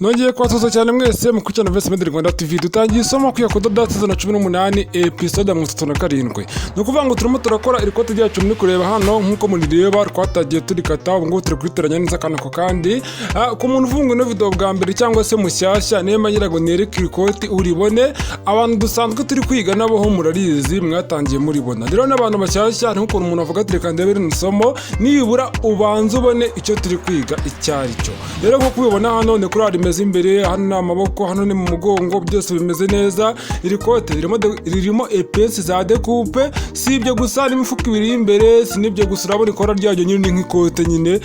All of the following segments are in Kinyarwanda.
Nongeye kwatuza cyane mwese mukurikirana S18 Rwanda TV. Dutangiye isomo ku KUDODA S18 episode 37. No kuvuga ngo turimo turakora ikote ryacu muri kureba hano nkuko murireba twatagiye turikata ngo turi kwitoranya neza kandi ku muntu uvunga no video bwa mbere cyangwa se mushyashya niyo manyira ngo nereke ikote uribone abantu dusanzwe turi kwiga nabo ho murarizi mwatangiye muribona. Rero n'abantu bashyashya nkuko umuntu avuga ati reka ndebere isomo nibura ubanze ubone icyo turi kwiga icyari cyo. Rero nko kubibona hano ne kuri meze imbere hano amaboko hano ni mu mugongo byose bimeze neza. Iri kote ririmo epesi za découpe, si ibyo gusa n'imifuka ibiri imbere, si nibyo gusa urabona ikora ryayo nyine nk'ikote nyine.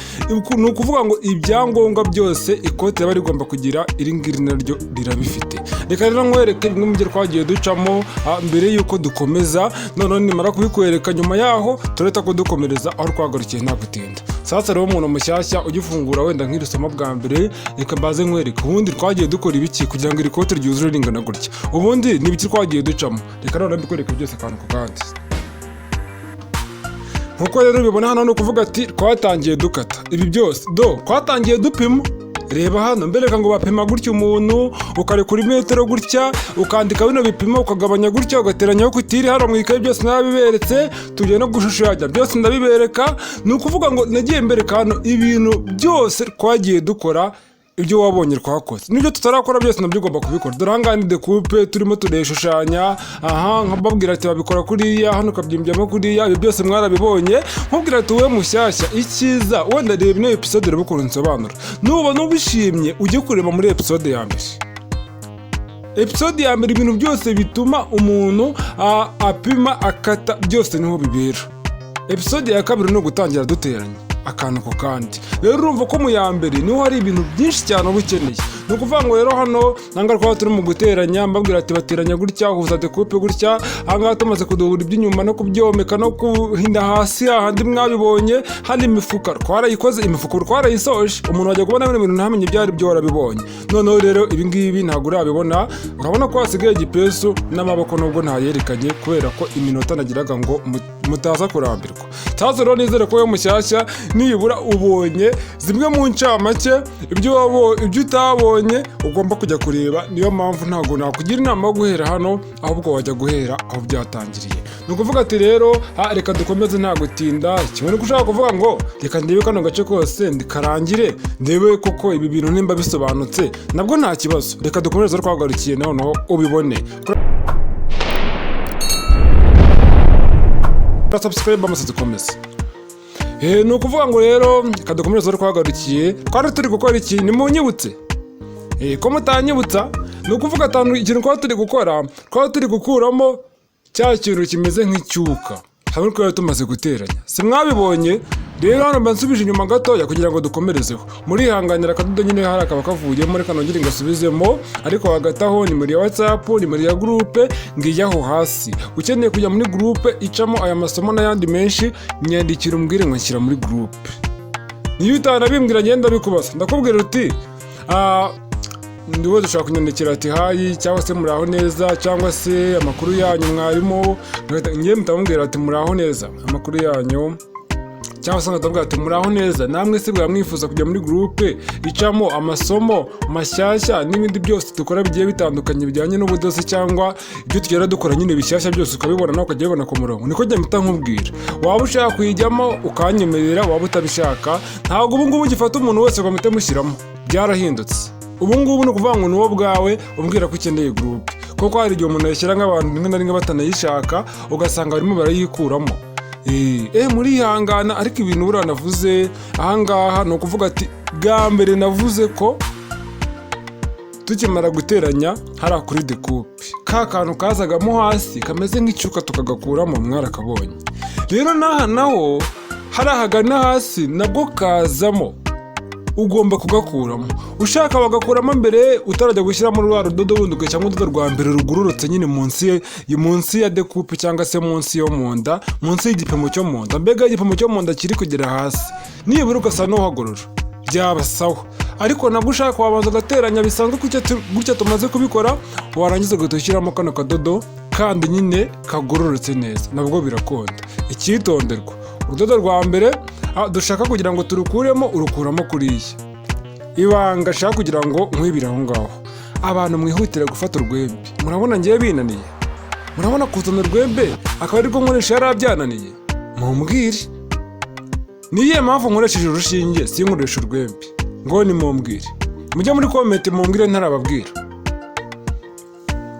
Ni ukuvuga ngo ibyangombwa byose ikote bari rigomba kugira iri ngiri naryo rirabifite. Reka rero nkwereke bimwe mu byo twagiye ducamo mbere yuko dukomeza, none nimara kubikwereka nyuma yaho tureta ko dukomereza aho twagarukiye nta gutinda. Sasa rero umuntu mushyashya ugifungura wenda nk'iri somo bwa mbere, reka mbaze nkwereke ubundi twagiye dukora ibiki kugira ngo iri kote ryuzure ringana gutya. Ubundi ni ibiki twagiye ducamo, reka rero mbikwereke byose kantu ku kandi. Nkuko rero ubibona hano no kuvuga ati twatangiye dukata ibi byose twatangiye dupima. Reba hano mbereka ngo bapima gutya umuntu ukarekura metero gutya ukandika bino bipima ukagabanya gutya ugateranya ko kutiri hano mu ikaye byose nabiberetse tugiye no gushushanya byose ndabibereka. Ni ukuvuga ngo nagiye mbereka hano ibintu byose twagiye dukora ibyo wabonye twakoze nibyo tutarakora byose nabyo ugomba kubikora. Dore hangani découpe turimo tureshushanya nkababwira ati babikora kuriya hano ukabyimbyamo kuriya. Ibyo byose mwarabibonye nkubwira ati we mushyashya icyiza wenda reba ino episode rero ukuntu nsobanura nubona ubishimye ujye kureba muri episode ya mbere. Episode ya mbere ibintu byose bituma umuntu apima akata byose niho bibera. Episode ya kabiri no gutangira duteranya akantu ko kandi. Rero urumva ko mu ya mbere niho hari ibintu byinshi cyane ubukeneye. No kuvuga ngo rero hano nanga twaba turi mu guteranya mbabwira ati bateranya gutya huza découpe gutya hanga tumaze kudubura iby'inyuma no kubyomeka no kuhinda hasi ahandi mwabibonye. Handi imifuka twarayikoze, imifuka twarayisoje, umuntu wajya kubona ibintu ntamenye byari byo warabibonye. Noneho rero ibi ngibi ntago urabibona, urabona ko hasigaye igipesu n'amaboko nubwo ntayerekanye kubera ko iminota nagiraga ngo mutaza kurambirwa. Tazo rero nizere ko yo mushyashya nibura ubonye zimwe mu ncamake ibyo utabonye ugomba kujya kureba. Niyo mpamvu ntago nakugira inama yo guhera hano ahubwo wajya guhera aho byatangiriye. Ni ukuvuga ati rero reka dukomeze nta gutinda. Kimwe nuko ushaka kuvuga ngo reka ndebe kano gace kose ndikarangire ndebe koko ibi bintu nimba bisobanutse nabwo nta kibazo. Reka dukomeze twagarukiye naho ubibone. Subscribe amaze dukomeze. Ni ukuvuga ngo rero kadukomereza twagarukiye twari turi gukora iki ni mu nyibutse. Ko mutanyibutsa ni ukuvuga atanu ikintu kwa turi gukora kwa turi gukuramo cya kintu kimeze nk'icyuka hamwe ko tumaze guteranya. Si mwabibonye rero hano bansubije inyuma gatoya kugira ngo dukomerezeho. Muri hanganira akadodo nyine hari akaba kavuyemo reka nongere ngasubizemo, ariko hagataho ni muri WhatsApp ni muri ya groupe ngiyaho hasi. Ukeneye kujya muri groupe icamo aya masomo n'ayandi menshi nyandikira umbwire ngo nshyira muri groupe. Niyo utanabimbwira ngenda bikubaza ndakubwira uti ndiwe dushaka kunyandikira ati hayi cyangwa se muraho neza cyangwa se amakuru yanyu mwarimu ngiye mutamubwira ati muraho neza amakuru yanyu cyangwa se ngatubwira ati muraho neza namwe se mwifuza kujya muri groupe icamo amasomo mashyashya n'ibindi byose dukora bigiye bitandukanye bijyanye n'ubudozi cyangwa ibyo tugera dukora nyine bishyashya byose ukabibona nawe ukajya ubibona ku murongo. Niko njye mpita nkubwira waba ushaka kuyijyamo ukanyemerera waba utabishaka ntabwo ubu ngubu gifata umuntu wese ngo mpite mushyiramo. Byarahindutse ubu ngubu ni ukuvuga ngo nuwo bwawe umbwira ko ukeneye groupe, kuko hari igihe umuntu yashyira nk'abantu rimwe na rimwe batanayishaka ugasanga barimo barayikuramo. Muri ihangana ariko ibintu buriya navuze ahangaha ni ukuvuga ati bwa mbere navuze ko tukimara guteranya hari kuri découpe ka kantu kazagamo hasi kameze nk'icyuka tukagakuramo mwarakabonye. Rero naho hari ahagana hasi nabwo kazamo ugomba kugakuramo. Ushaka bagakuramo mbere utarajya gushyiramo rwa rudodo bundi ugashyiramo urudodo rwa mbere rugururutse nyine munsi ya découpe cyangwa se munsi yo mu nda, munsi y'igipimo cyo mu nda, mbega igipimo cyo mu nda kiri kugera hasi nibura ugasa n'uhagorora byaba sawa. Ariko nabwo ushaka wabanza ugateranya bisanzwe gutya tumaze kubikora warangiza ugahita ushyiramo kano kadodo kandi nyine kagororotse neza nabwo birakonda. Icyitonderwa urudodo rwa mbere dushaka kugira ngo turukuremo urukuramo kuriya ibanga shaka kugira ngo nkwibire aho ngaho, abantu mwihutire gufata urwembe. Murabona ngiye binaniye, murabona kuzana urwembe akaba ari rwo nkoresha yarabyananiye. Mumbwire niye mpamvu nkoresheje urushinge sinkoresha urwembe, ngo ni mumbwire, mujye muri comment mumbwire ntarababwira,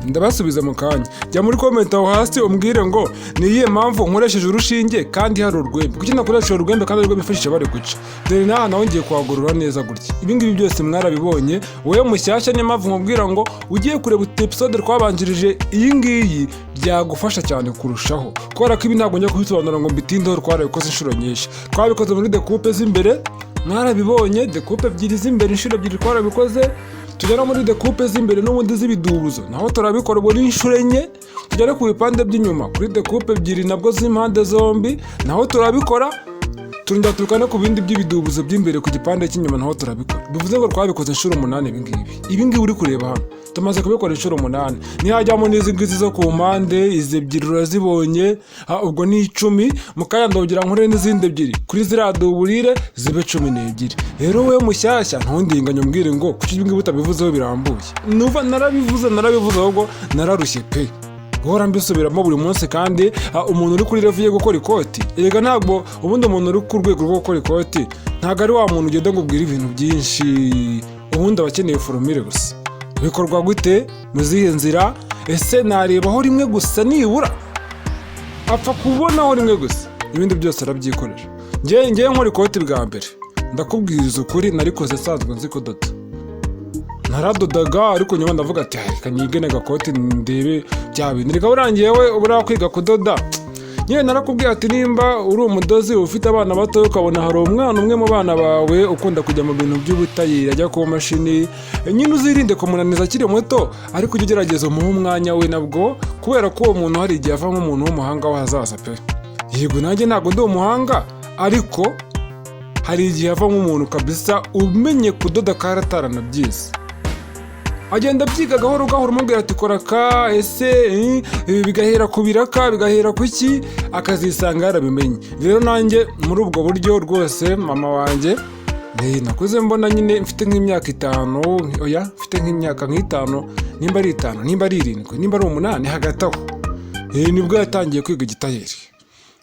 ndabasubiza mu kanya. Jya muri comment aho hasi umbwire ngo niye mpamvu nkoresheje urushinge kandi hari urwembe, kuki nakoresheje urwembe kandi urwembe bifashisha bari guca. Dore naha naho ngiye kuhagorora neza gutya. Ibi ngibi byose mwarabibonye, wowe mushyashya niyo mpamvu nkubwira ngo ugiye kureba episode twabanjirije iyi ngiyi byagufasha cyane kurushaho, kubera ko ibi ntabwo njya kubisobanura ngo mbitindeho, twarabikoze inshuro nyinshi. Twabikoze muri decoupe z'imbere, mwarabibonye decoupe ebyiri z'imbere inshuro ebyiri twarabikoze, tugera muri decoupe z'imbere n'ubundi z'ibidubuzo naho turabikora ubwo ni inshuro enye. Tugere ku bipande by'inyuma kuri decoupe ebyiri nabwo z'impande zombi naho turabikora. Turongera tukane ku bindi by'ibidubuzo by'imbere ku gipande cy'inyuma naho turabikora. Bivuze ngo twabikoze inshuro 8 ibi ngibi uri kureba hano tumaze kubikora inshuro 8. Nihajyamo n'izi ngizi zo ku mpande, izi ebyiri urazibonye, ubwo ni 10. Mukaya ndongera nkore n'izindi ebyiri kuri ziriya duburire zibe 12. Rero we mushyashya ntundinganye umbwire ngo kuki ibi ngibi utabivuzeho birambuye. Nuva narabivuze ahubwo nararushye pe, guhora mbisubiramo buri munsi. Kandi umuntu uri kuri level yo gukora ikoti, erega ntabwo ubundi umuntu uri ku rwego rwo gukora ikoti ntabwo ari wa muntu ugenda ngo ubwire ibintu byinshi, ubundi abakeneye formule gusa. Bikorwa gute, muzihe nzira, ese narebaho rimwe gusa nibura, apfa kubonaho rimwe gusa, ibindi byose arabyikorera. Ngiye nkora ikoti bwa mbere ndakubwiriza ukuri narikoze sanzwe nzi kudoda, naradodaga ariko nyuma ndavuga ati reka nigene gakoti ndebe bya bintu. Reka burangiye we ubura kwiga kudoda, nyine narakubwiye ati nimba uri umudozi ufite abana bato ukabona hari umwana umwe mu bana bawe ukunda kujya mu bintu by'ubutayeri ajya ku mashini, nyine uzirinde kumunaniza akiri muto, ariko ujye ugerageza umuhe umwanya we nabwo, kubera ko uwo muntu hari igihe avamo umuntu w'umuhanga w'ahazaza pe. Yego nanjye ntabwo ndi umuhanga, ariko hari igihe avamo umuntu kabisa umenye kudoda karataranabyise. Agenda byiga gahoro gahoro, umubwira ati kora ka ese bigahera ku biraka, bigahera ku iki, akazisanga yarabimenye. Rero nanjye muri ubwo buryo rwose mama wanjye nakuze mbona nyine mfite nk'imyaka 5, oya mfite nk'imyaka 5, nimba ari 5 nimba ari 7 nimba ari 8 hagati aho, nibwo yatangiye kwiga igitayeri.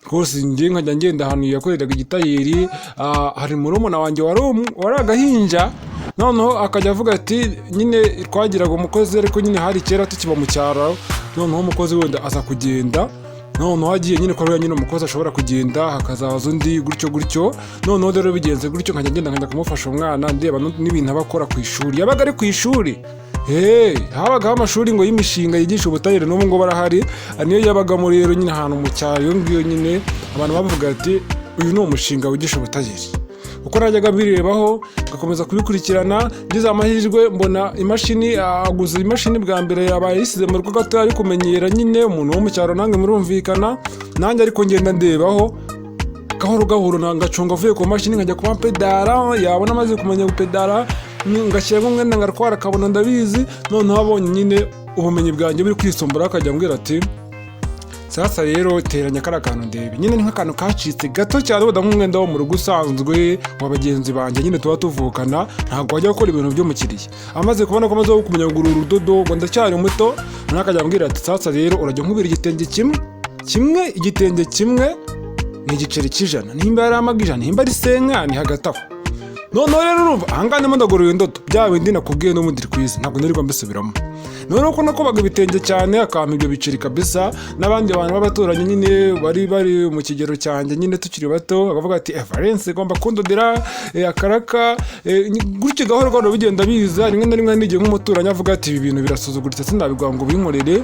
Rwose ngiye nkajya ngenda ahantu yakoreraga igitayeri, hari murumuna wanjye wari agahinja, noneho akajya avuga ati nyine twagiraga umukozi ariko nyine hari kera tukiba mu cyaro, noneho umukozi wenda aza kugenda, noneho hagiye nyine kwa nyine umukozi ashobora kugenda hakazaza undi gutyo. Noneho rero bigenze gutyo nkajya ngenda nkajya kumufasha umwana ndeba n'ibintu abakora ku ishuri. Yabaga ari ku ishuri, habagaho amashuri ngo y'imishinga yigisha ubutayeri, n'ubu ngo barahari. Niyo yabagamo rero nyine ahantu mu cyaro, iyo ngiyo nyine abantu bavuga ati uyu ni umushinga wigisha ubutayeri. Uko najyaga birebaho ngakomeza kubikurikirana, ngize amahirwe mbona imashini, aguze imashini bwa mbere yabaye yisize mu rugo gato, ari kumenyera nyine umuntu wo mu cyaro, nange murumvikana. Nanjye ariko ngenda ndebaho gahoro gahoro, ngacunga avuye ku mashini nkajya kuba pedara, yabona amaze kumenya gupedara ngashyiramo umwenda ngatwara akabona ndabizi. Noneho abonye nyine ubumenyi bwanjye buri kwisumbura akajya ambwira ati sasa rero teranya kara kantu ndebe. Nyine ni nk'akantu kacitse gato cyane, wenda nk'umwenda wo mu rugo usanzwe wa bagenzi banjye nyine tuba tuvukana, ntabwo wajya gukora ibintu by'umukiriya. Amaze kubona ko amaze kumenya ngo uru rudodo ngo ndacyari muto, akajya ambwira ati sasa rero urajya nkubira igitenge kimwe ni igiceri cy'ijana, nimba yari amaga ijana, nimba ari senkani hagati aho. Noneho rero urumva ahangane mo ndagoroye indodo bya bindi nakubwiye n'ubundi kwiza, ntabwo nari mbisubiramo. Noneho ko nakobaga ibitenge cyane akampa ibyo biceri kabisa, n'abandi bantu b'abaturanyi nyine bari mu kigero cyanjye nyine tukiri bato, akavuga ati Valence igomba kundodera akaraka, gutyo gahoro gahoro bigenda biza. Rimwe na rimwe n'igihe nk'umuturanyi avuga ati ibi bintu birasuzuguritse sinabigwa ngo binkorere,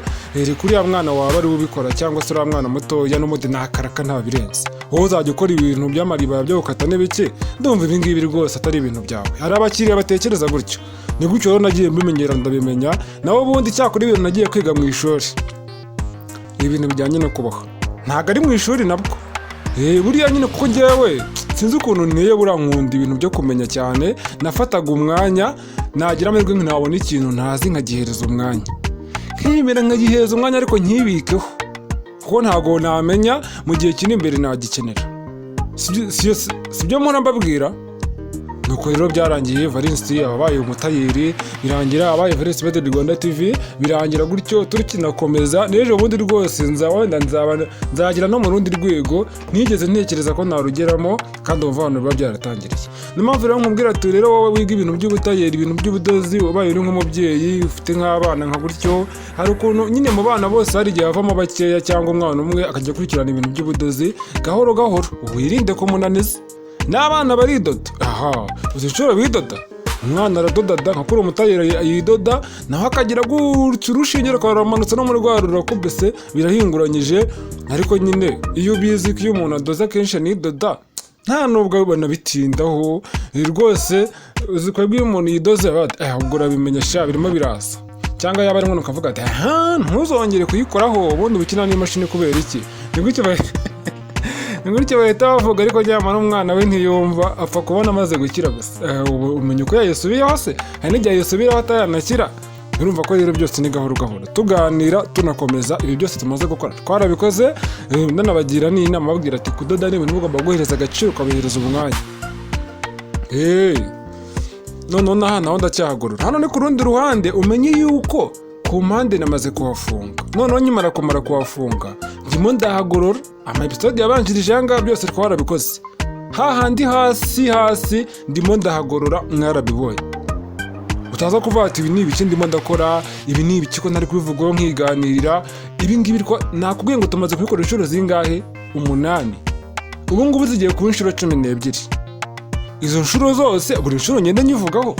kuri ya mwana wawe ari ubikora cyangwa se uriya mwana muto ya n'umude nakaraka nta birenze, wowe uzajya ukora ibintu by'amariba byo gukata n'ibiki. Ndumva ibi ngibi rwose atari ibintu byawe. Hari abakiriya batekereza gutyo, ni gutyo rero nagiye mbimenyera ndabimenya. Nawe ubundi cyakora ibintu nagiye kwiga mu ishuri, ibintu bijyanye no kuboha, ntabwo ari mu ishuri nabwo. Buriya nyine kuko njyewe sinzi ukuntu nteye burankunda ibintu byo kumenya cyane. Nafataga umwanya, nagira amahirwe ntabona ikintu ntazi nkagihereza umwanya, nkemera nkagihereza umwanya ariko nkibikeho, kuko ntabwo namenya mu gihe kiri imbere nagikenera. Sibyo mpora mbabwira, nuko rero byarangiye Valence ababaye umutayeri birangira abaye Valence Bede Rwanda TV birangira gutyo turikinakomeza n'ejo bundi rwose nzagira no mu rundi rwego nigeze ntekereza ko narugeramo kandi umuvano biba byaratangiriye. Nimpamvu rero nkubwira ati rero wowe wiga ibintu by'ubutayeri ibintu by'ubudozi ubaye uri nk'umubyeyi ufite nk'abana nka gutyo hari ukuntu nyine mu bana bose hari igihe havamo bakeya cyangwa umwana umwe akajya akurikirana ibintu by'ubudozi gahoro gahoro wirinde kumunaniza. N'abana baridoda uzishobora bidoda umwana aradoda nka kuri umutayeri yidoda naho akagira gutyo urushinge rukaramanutse no muri rwa rurakubese birahinguranyije. ariko nyine iyo ubizi ko iyo umuntu adoza kenshi nidoda nta nubwo banabitindaho rwose uziko iyo umuntu yidoze ubwo urabimenya sha birimo birasa cyangwa yaba ari umuntu ukavuga ati ntuzongere kuyikoraho ubundi ubikina n'imashini kubera iki ni gutyo bahita bavuga ariko nyamara umwana we ntiyumva apfa kubona amaze gukira gusa umenya uko yayisubiyeho se hari n'igihe yayisubiraho atayanakira. urumva ko rero byose ni gahoro gahoro tuganira tunakomeza ibi byose tumaze gukora twarabikoze nanabagira n'inama babwira ati kudoda ni ibintu ugomba guhereza agaciro ukabihereza umwanya. None aha naho ndacyahagorora hano ni ku rundi ruhande umenye yuko ku mpande namaze kuhafunga noneho nyimara kumara kuhafunga ndimo ndahagorora episode yabanjirije anga byose twarabikoze hahandi hasi ndimo ndahagorora mwarabibonye. utaza kuvuga ati ibi ni ibiki ndimo ndakora ibi ni ibiki ko ntari kubivugaho nkiganirira ibi ngibi nakubwiye ngo tumaze kubikora inshuro zingahe 8 ubu ngubu zigiye kuba inshuro 12. izo nshuro zose buri nshuro ngenda nyivugaho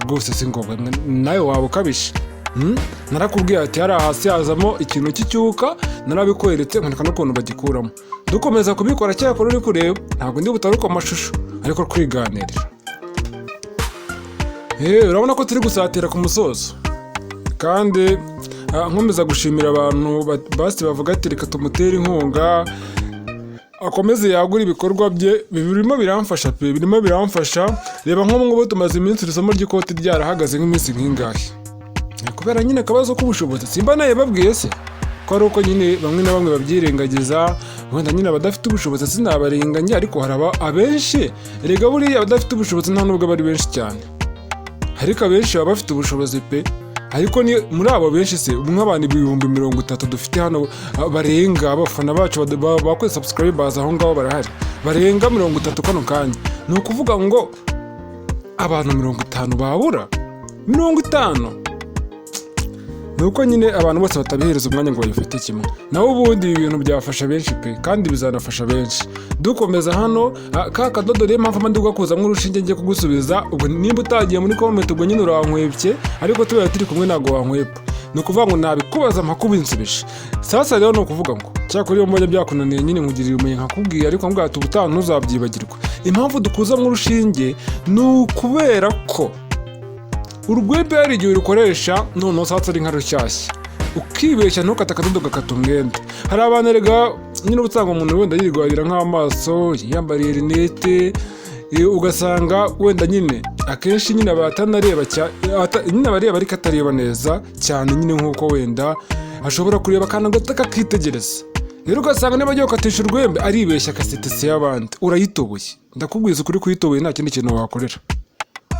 rwose si ngombwa nawe waba ukabishe. narakubwiye ati hari hasi hazamo ikintu cy'icyuka narabikweretse nkwereka n'ukuntu bagikuramo dukomeza kubikora cyakora uri kureba ntabwo ndi butaruka amashusho ariko kwiganirira. urabona ko turi gusatira ku musozo kandi nkomeza gushimira abantu basi bavuga ati reka tumutere inkunga akomeze yagura ibikorwa bye birimo biramfasha reba nko ngo tumaze iminsi isomo ry'ikote ryarahagaze nk'iminsi nk'ingahe kubera nyine akabazo k'ubushobozi simba naye babwiye se ko ari uko nyine bamwe na bamwe babyirengagiza wenda nyine abadafite ubushobozi sinabarenganya ariko haraba abenshi rega buriya abadafite ubushobozi nta nubwo bari benshi cyane ariko abenshi baba bafite ubushobozi pe ariko ni muri abo benshi se nk'abantu 30,000 dufite hano barenga abafana bacu bakwe subscribers aho ngaho barahari barenga 30 kano kanya ni ukuvuga ngo abantu 50 babura 50 nuko nyine abantu bose batabihereza umwanya ngo bayifite kimwe naho ubundi ibintu byafasha benshi pe kandi bizanafasha benshi. dukomeza hano ka kadodo rero mpamvu ndi gukuzamwe urushinge ngiye kugusubiza ubwo nimba utagiye muri comment ubwo nyine urankwebye ariko tubaye turi kumwe nago wankwepa ni ukuvuga ngo nabikubaza mpakubinsubishe. sasa rero ni ukuvuga ngo cyakora iyo mbonye byakunaniye nyine nkugirira umenye nkakubwiye ariko mbwa ati ubutaha ntuzabyibagirwa. impamvu dukuzamwe urushinge ni ukubera ko urwembe hari igihe urukoresha noneho satsa ari nka rushyashya ukibeshya ntukata akadodo gakata umwenda. hari abantu rega nyine usanga umuntu wenda yirwarira nk'amaso yambariye rinete ugasanga wenda nyine akenshi nyine abatanareba nyine abareba ariko atareba neza cyane nyine nk'uko wenda ashobora kureba akantu gato kakitegereza rero ugasanga niba agiye gukatisha urwembe aribeshya akasetese y'abandi urayitoboye. ndakubwiza ukuri kuyitoboye nta kindi kintu wakorera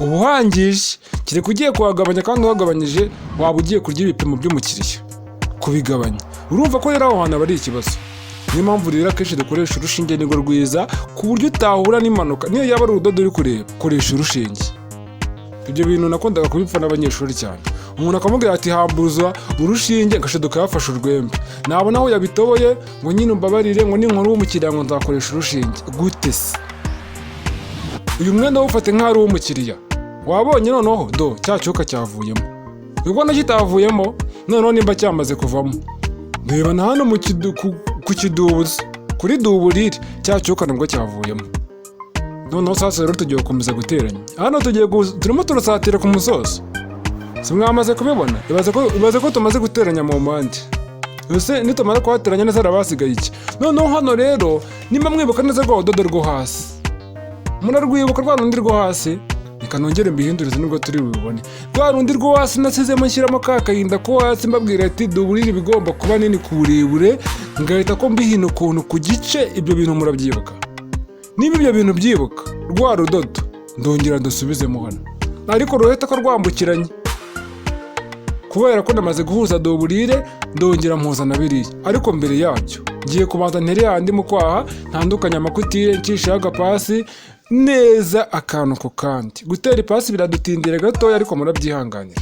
ubu uhangije kireka ugiye kuhagabanya kandi uhagabanyije waba ugiye kurya ibipimo by'umukiriya kubigabanya. urumva ko rero aho hantu aba ari ikibazo. niyo mpamvu rero akenshi dukoresha urushinge nirwo rwiza ku buryo utahura n'impanuka niyo yaba ari urudodo uri kureba koresha urushinge. ibyo bintu nakundaga kubipfa n'abanyeshuri cyane umuntu akamubwira ati hambuza urushinge ngashaduka yafashe urwembe nabona aho yabitoboye ngo nyine umbabarire ngo ninkora w'umukiriya ngo nzakoresha urushinge gute se uyu mwenda wufate nk'ari uw'umukiriya wabonye noneho cya cyuka cyavuyemo ubona kitavuyemo noneho nimba cyamaze kuvamo reba na hano ku kidubuzi kuri duburire cya cyuka nibwo cyavuyemo. noneho sasa rero tugiye gukomeza guteranya hano turimo turasatira ku musozo si mwamaze kubibona ibaze ko tumaze guteranya mu mpande ese nitumara kuhateranya neza arabasigaye iki. noneho hano rero nimba mwibuka neza rwa rudodo rwo hasi murarwibuka rwa rundi rwo hasi reka nongere mbihindurize nubwo turi bubone rwa rundi rwo hasi nasizemo nshyiramo ka kayinda ko hasi mbabwira ati duburire bigomba kuba nini ku burebure ngahita ko mbihina ukuntu ku gice ibyo bintu murabyibuka niba ibyo bintu byibuka rwa rudodo ndongera ndusubizemo hano, ariko ruhita ko rwambukiranye kubera ko namaze guhuza doburire ndongera mpuza na biriya. Ariko mbere yabyo ngiye kubanza ntere handi mu kwaha ntandukanya amakutire ncishaho agapasi neza akantu ko kandi. Gutera ipasi biradutindira gatoya ariko murabyihanganira.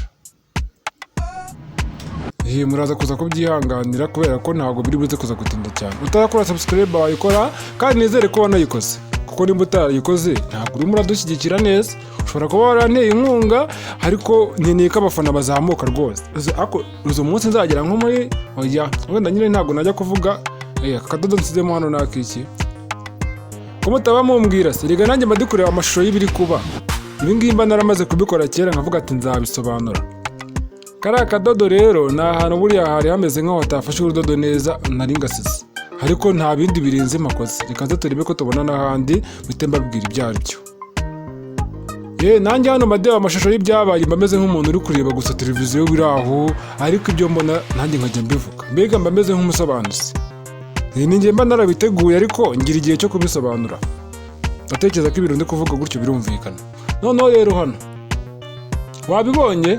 Muraza kuza kubyihanganira kubera ko ntabwo biri buze kuza gutinda cyane. Utarakora subscribe wayikora kandi nizere ko wanayikoze, kuko nimba utarayikoze ntabwo urimo uradushyigikira neza. Ushobora kuba waranteye inkunga ariko nkeneye ko abafana bazamuka rwose. Ako uzo munsi nzagera nko muri wenda nyine ntabwo najya kuvuga akadodo nsizemo hano nakiki ko mutaba mumbwira se. Rega nanjye madikureba amashusho y'ibiri kuba. Ibi ngibi mba naramaze kubikora kera nkavuga ati nzabisobanura. Kariya kadodo rero ni ahantu buriya hari hameze nk'aho hatafashe urudodo neza nari ngasize, ariko nta bindi birenze makoze. Reka nze turebe ko tubona n'ahandi mpite mbabwira ibyo ari byo. Nanjye hano madeba amashusho y'ibyabaye mba meze nk'umuntu uri kureba gusa televiziyo biri aho, ariko ibyo mbona nanjye nkajya mbivuga, mbega mba meze nk'umusobanuzi. Ninjye mba narabiteguye ariko ngira igihe cyo kubisobanura. Ndatekereza ko ibintu ndi kuvuga gutyo birumvikana. Noneho rero hano wabibonye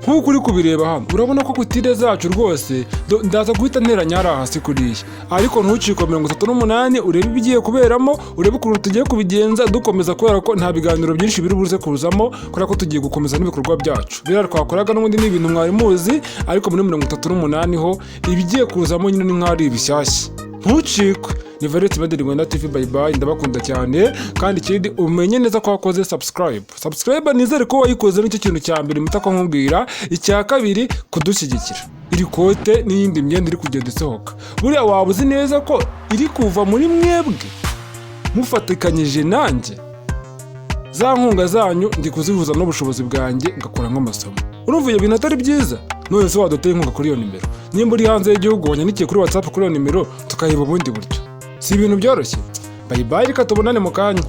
nk'uko uri kubireba hano, urabona ko kutire zacu rwose ndaza guhita nteranya hariya hasi kuriya, ariko ntucikwe 38 urebe ibigiye kuberamo, urebe ukuntu tugiye kubigenza dukomeza, kubera ko nta biganiro byinshi biri buze kuzamo kubera ko tugiye gukomeza n'ibikorwa byacu. Biriya twakoraga n'ubundi ni ibintu mwari muzi, ariko muri 38 ho ibigiye kuzamo nyine ni nk'ari ibishyashya. Ntucikwe. Ni Valette Madrid Rwanda TV, bye bye, ndabakunda cyane kandi ikindi umenye neza ko wakoze subscribe nizere ko wayikoze nicyo kintu cya mbere mutako nkubwira. Icya kabiri kudushyigikira, iri kote n'iyindi myenda iri kugenda isohoka, buriya waba uzi neza ko iri kuva muri mwebwe mufatikanyije nanjye. Za nkunga zanyu ndi kuzihuza n'ubushobozi bwanjye ngakora nk'amasomo. Urumva ibyo bintu atari byiza? None se waduteye inkunga kuri iyo nimero, nimba uri hanze y'igihugu wanyandikiye kuri WhatsApp kuri iyo nimero tukayiba ubundi buryo. Si ibintu byoroshye. Bye bye, reka tubonane mu kanya.